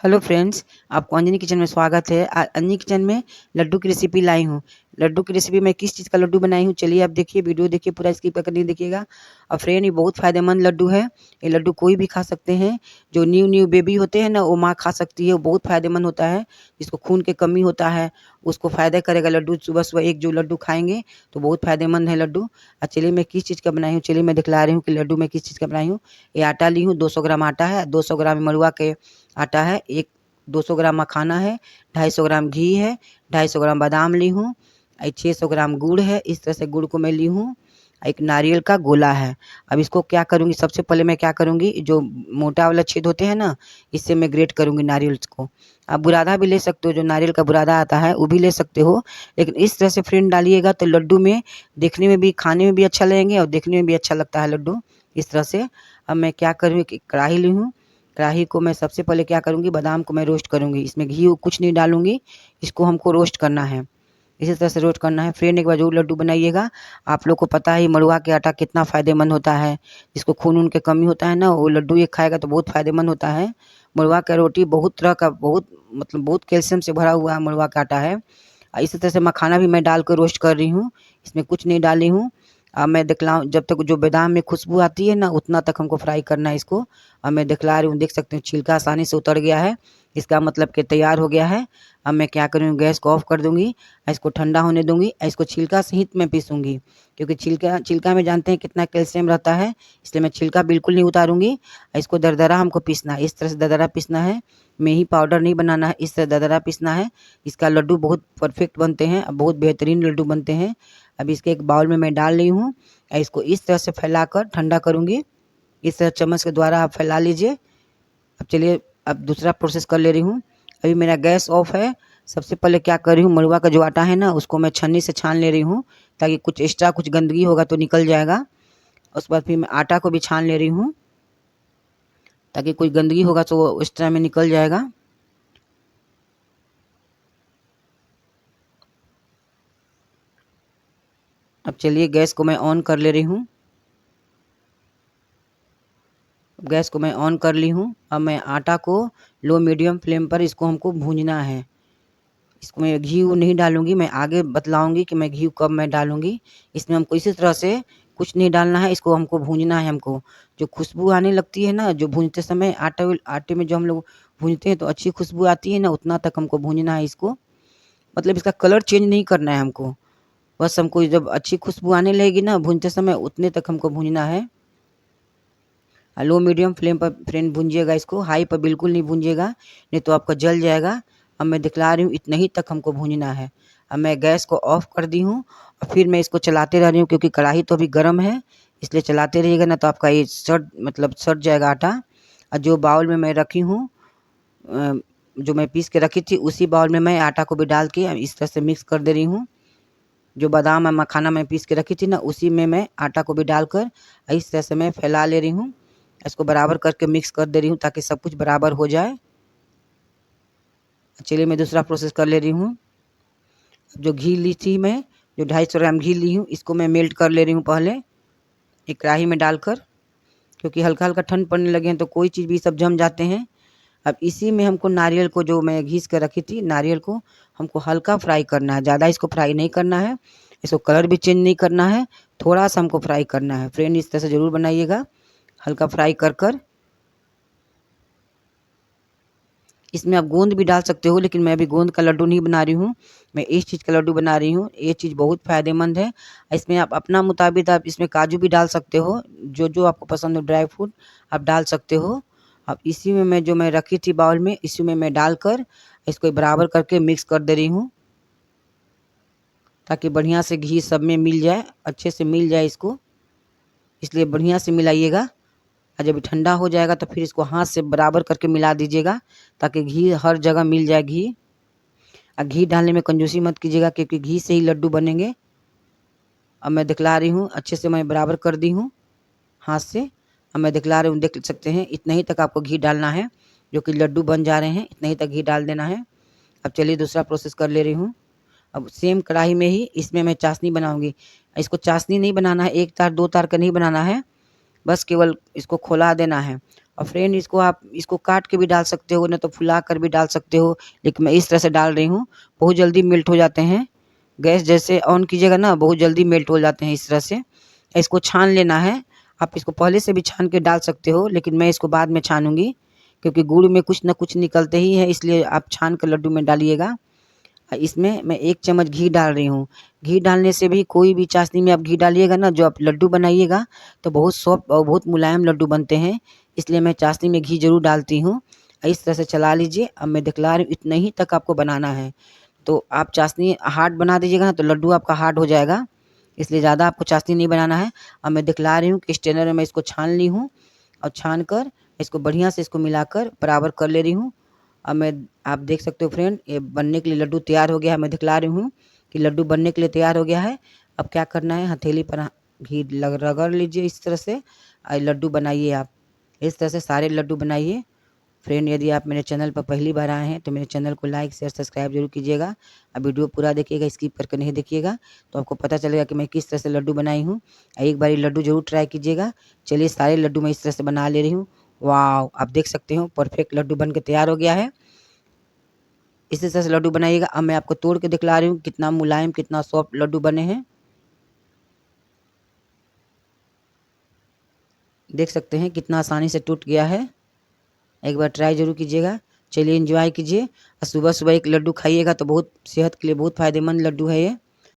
Hello friends, आपको Anjani kitchen में स्वागत है। अंजनी किचन में लड्डू की रेसिपी लाई हूँ। लड्डू की रेसिपी मैं किस चीज़ का लड्डू बनाई हूँ, चलिए आप देखिए, वीडियो देखिए, पूरा स्किप करके नहीं देखिएगा। और फ्रेंड, ये बहुत फ़ायदेमंद लड्डू है। ये लड्डू कोई भी खा सकते हैं। जो न्यू न्यू बेबी होते हैं ना, वो माँ खा सकती है। वो बहुत फ़ायदेमंद होता है। जिसको खून की कमी होता है, उसको फ़ायदा करेगा लड्डू। सुबह-सुबह एक जो लड्डू खाएँगे तो बहुत फ़ायदेमंद है लड्डू। चलिए मैं किस चीज़ का बनाई हूँ, चलिए मैं दिखला रही हूँ कि लड्डू मैं किस चीज़ का बनाई हूँ। ये आटा ली हूँ, 200 ग्राम आटा है, 200 ग्राम मड़ुआ के आटा है, 200 ग्राम मखाना है, 250 ग्राम घी है, 250 ग्राम बादाम ली हूँ, 600 ग्राम गुड़ है। इस तरह से गुड़ को मैं ली हूँ। एक नारियल का गोला है। अब इसको क्या करूँगी, सबसे पहले मैं क्या करूँगी, जो मोटा वाला छेद होते हैं ना, इससे मैं ग्रेट करूँगी नारियल को। आप बुरादा भी ले सकते हो, जो नारियल का बुरादा आता है वो भी ले सकते हो, लेकिन इस तरह से फ्रेंड डालिएगा तो लड्डू में देखने में भी, खाने में भी अच्छा लगेंगे और देखने में भी अच्छा लगता है लड्डू इस तरह से। अब मैं क्या करूँगी कि कढ़ाई ली हूँ। कढ़ाई को मैं सबसे पहले क्या करूँगी, बादाम को मैं रोस्ट करूँगी। इसमें घी कुछ नहीं डालूँगी, इसको हमको रोस्ट करना है। इसी तरह से रोस्ट करना है। फ्रेंड, एक बार ज़रूर लड्डू बनाइएगा। आप लोग को पता है मड़ुआ के आटा कितना फ़ायदेमंद होता है। जिसको खून की कमी होता है ना, वो लड्डू ये खाएगा तो बहुत फ़ायदेमंद होता है। मड़ुआ का रोटी बहुत तरह का, बहुत कैल्शियम से भरा हुआ मड़ुआ का आटा है। इसी तरह से मखाना भी मैं डाल कर रोस्ट कर रही हूँ। इसमें कुछ नहीं डाली हूँ। अब मैं दिखलाऊँ, जब तक जो बादाम में खुशबू आती है ना, उतना तक हमको फ्राई करना है इसको। अब मैं दिखला रही हूँ, देख सकते हैं छिलका आसानी से उतर गया है। इसका मतलब कि तैयार हो गया है। अब मैं क्या करूँगी, गैस को ऑफ कर दूँगी, इसको ठंडा होने दूँगी। इसको छिलका सहित मैं पीसूँगी, क्योंकि छिलका छिलका में जानते हैं कितना कैल्शियम रहता है, इसलिए मैं छिलका बिल्कुल नहीं उतारूँगी। इसको दरदरा हमको पीसना है, इस तरह से दरदरा पीसना है। मेही पाउडर नहीं बनाना है, इस तरह दरदरा पीसना है। इसका लड्डू बहुत परफेक्ट बनते हैं, बहुत बेहतरीन लड्डू बनते हैं। अब इसके एक बाउल में मैं डाल रही हूँ। इसको इस तरह से फैलाकर ठंडा करूँगी। इस तरह चम्मच के द्वारा आप फैला लीजिए। अब चलिए, अब दूसरा प्रोसेस कर ले रही हूँ। अभी मेरा गैस ऑफ है। सबसे पहले क्या कर रही हूँ, मड़ुआ का जो आटा है ना, उसको मैं छन्नी से छान ले रही हूँ, ताकि कुछ एक्स्ट्रा कुछ गंदगी होगा तो निकल जाएगा। उसके बाद फिर मैं आटा को भी छान ले रही हूँ, ताकि कोई गंदगी होगा तो वो एक्स्ट्रा में निकल जाएगा। अब चलिए, गैस को मैं ऑन कर ले रही हूँ। गैस को मैं ऑन कर ली हूँ। अब मैं आटा को लो मीडियम फ्लेम पर इसको हमको भूंजना है। इसको मैं घी नहीं डालूँगी, मैं आगे बतलाऊँगी कि मैं घी कब मैं डालूँगी। इसमें हमको इसी तरह से कुछ नहीं डालना है, इसको हमको भूंजना है हमको। जो खुशबू आने लगती है ना, जो भूनते समय आटे में जो हम लोग भूनते हैं तो अच्छी खुशबू आती है ना, उतना तक हमको भूनना है इसको। मतलब इसका कलर चेंज नहीं करना है हमको। बस हमको जब अच्छी खुशबू आने लगेगी ना भूनते समय, उतने तक हमको भूनना है। लो मीडियम फ्लेम पर फ्रेंड भूंजिएगा इसको, हाई पर बिल्कुल नहीं भूंजिएगा, नहीं तो आपका जल जाएगा। अब मैं दिखला रही हूँ, इतना ही तक हमको भूनना है। अब मैं गैस को ऑफ कर दी हूँ और फिर मैं इसको चलाते रह रही हूँ, क्योंकि कढ़ाई तो अभी गर्म है, इसलिए चलाते रहिएगा ना तो आपका ये सट जाएगा आटा। और जो बाउल में मैं रखी हूँ, जो मैं पीस के रखी थी, उसी बाउल में मैं आटा को भी डाल के इस तरह से मिक्स कर दे रही हूँ। जो बादाम और मखाना मैं पीस के रखी थी ना, उसी में मैं आटा को भी डालकर इस तरह से मैं फैला ले रही हूँ। इसको बराबर करके मिक्स कर दे रही हूँ, ताकि सब कुछ बराबर हो जाए। चलिए मैं दूसरा प्रोसेस कर ले रही हूँ। जो घी ली थी मैं, जो 250 ग्राम घी ली हूँ, इसको मैं मेल्ट कर ले रही हूँ पहले एक कढ़ाई में डालकर, क्योंकि हल्का हल्का ठंड पड़ने लगे हैं तो कोई चीज़ भी सब जम जाते हैं। अब इसी में हमको नारियल को, जो मैं घिस कर रखी थी, नारियल को हमको हल्का फ्राई करना है, ज़्यादा इसको फ्राई नहीं करना है। इसको कलर भी चेंज नहीं करना है, थोड़ा सा हमको फ्राई करना है। फ्रेंड, इस तरह से ज़रूर बनाइएगा, हल्का फ्राई कर कर। इसमें आप गोंद भी डाल सकते हो, लेकिन मैं अभी गोंद का लड्डू नहीं बना रही हूँ, मैं इस चीज़ का लड्डू बना रही हूँ। ये चीज़ बहुत फ़ायदेमंद है। इसमें आप अपना मुताबिक आप इसमें काजू भी डाल सकते हो, जो आपको पसंद हो ड्राई फ्रूट आप डाल सकते हो। अब इसी में मैं, जो मैं रखी थी बाउल में, इसी में मैं डालकर इसको बराबर करके मिक्स कर दे रही हूँ, ताकि बढ़िया से घी सब में मिल जाए, अच्छे से मिल जाए इसको, इसलिए बढ़िया से मिलाइएगा। और जब ठंडा हो जाएगा तो फिर इसको हाथ से बराबर करके मिला दीजिएगा, ताकि घी हर जगह मिल जाए घी। घी डालने में कंजूसी मत कीजिएगा, क्योंकि घी से ही लड्डू बनेंगे। अब मैं दिखला रही हूँ, अच्छे से मैं बराबर कर दी हूँ हाथ से। अब मैं दिखला रही हूँ, देख सकते हैं, इतना ही तक आपको घी डालना है। जो कि लड्डू बन जा रहे हैं, इतना ही तक घी डाल देना है। अब चलिए दूसरा प्रोसेस कर ले रही हूँ। अब सेम कढ़ाई में ही इसमें मैं चाशनी बनाऊँगी। इसको चाशनी नहीं बनाना है, 1 तार 2 तार का नहीं बनाना है, बस केवल इसको खौला देना है। और फ्रेंड इसको आप इसको काट के भी डाल सकते हो, ना तो फुला कर भी डाल सकते हो, लेकिन मैं इस तरह से डाल रही हूँ। बहुत जल्दी मेल्ट हो जाते हैं। गैस जैसे ऑन कीजिएगा ना, बहुत जल्दी मेल्ट हो जाते हैं इस तरह से। इसको छान लेना है। आप इसको पहले से भी छान के डाल सकते हो, लेकिन मैं इसको बाद में छानूँगी, क्योंकि गुड़ में कुछ न कुछ निकलते ही है, इसलिए आप छान कर लड्डू में डालिएगा। इसमें मैं 1 चम्मच घी डाल रही हूँ। घी डालने से भी, कोई भी चाशनी में आप घी डालिएगा ना, जो आप लड्डू बनाइएगा तो बहुत सॉफ्ट और बहुत मुलायम लड्डू बनते हैं, इसलिए मैं चाशनी में घी ज़रूर डालती हूँ। इस तरह से चला लीजिए। अब मैं दिखला रही हूँ, इतना ही तक आपको बनाना है। तो आप चाशनी हार्ड बना दीजिएगा ना, तो लड्डू आपका हार्ड हो जाएगा, इसलिए ज़्यादा आपको चाशनी नहीं बनाना है। अब मैं दिखला रही हूँ कि स्ट्रेनर में मैं इसको छान ली हूँ, और छान कर इसको बढ़िया से इसको मिलाकर बराबर कर ले रही हूँ। अब मैं, आप देख सकते हो फ्रेंड, ये बनने के लिए लड्डू तैयार हो गया है। मैं दिखला रही हूँ कि लड्डू बनने के लिए तैयार हो गया है। अब क्या करना है, हथेली पर घी रगड़ लीजिए इस तरह से, और लड्डू बनाइए। आप इस तरह से सारे लड्डू बनाइए। फ्रेंड, यदि आप मेरे चैनल पर पहली बार आए हैं तो मेरे चैनल को लाइक शेयर सब्सक्राइब जरूर कीजिएगा। अब वीडियो पूरा देखिएगा, स्किप करके नहीं देखिएगा, तो आपको पता चलेगा कि मैं किस तरह से लड्डू बनाई हूँ। एक बार ये लड्डू जरूर ट्राई कीजिएगा। चलिए, सारे लड्डू मैं इस तरह से बना ले रही हूँ। वाह, आप देख सकते हो परफेक्ट लड्डू बन के तैयार हो गया है। इसी तरह से लड्डू बनाइएगा। अब मैं आपको तोड़ के दिखला रही हूँ कितना मुलायम, कितना सॉफ्ट लड्डू बने हैं। देख सकते हैं कितना आसानी से टूट गया है। एक बार ट्राई ज़रूर कीजिएगा। चलिए, एंजॉय कीजिए। और सुबह सुबह एक लड्डू खाइएगा तो बहुत सेहत के लिए बहुत फ़ायदेमंद लड्डू है ये।